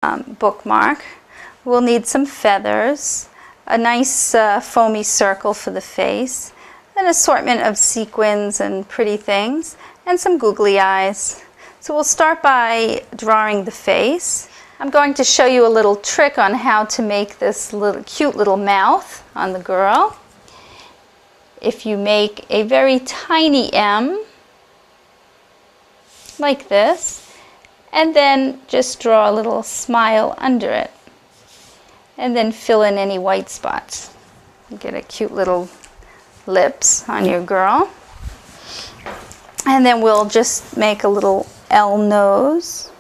bookmark. We'll need some feathers, a nice foamy circle for the face, an assortment of sequins and pretty things, and some googly eyes. So we'll start by drawing the face. I'm going to show you a little trick on how to make this cute little mouth on the girl. If you make a very tiny M, like this, and then just draw a little smile under it, and then fill in any white spots. You get a cute little lips on your girl. And then we'll just make a little L nose.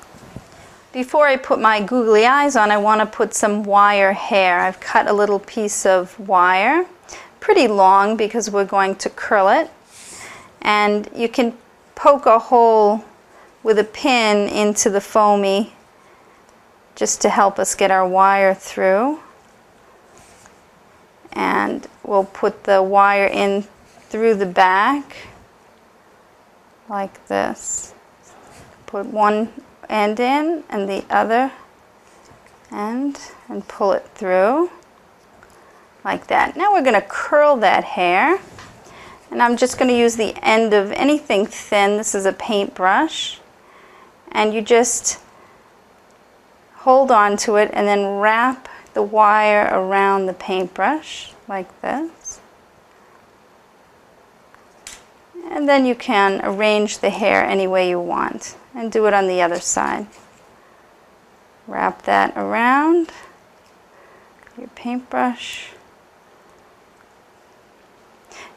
Before I put my googly eyes on, I want to put some wire hair. I've cut a little piece of wire, pretty long because we're going to curl it. And you can poke a hole with a pin into the foamy just to help us get our wire through. And we'll put the wire in through the back like this. Put one end in and the other end and pull it through like that. Now we're going to curl that hair, and I'm just going to use the end of anything thin. This is a paintbrush, and you just hold on to it and then wrap the wire around the paintbrush like this. And then you can arrange the hair any way you want and do it on the other side. Wrap that around your paintbrush.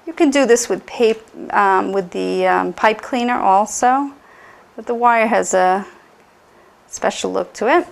You can do this with the pipe cleaner also, but the wire has a special look to it.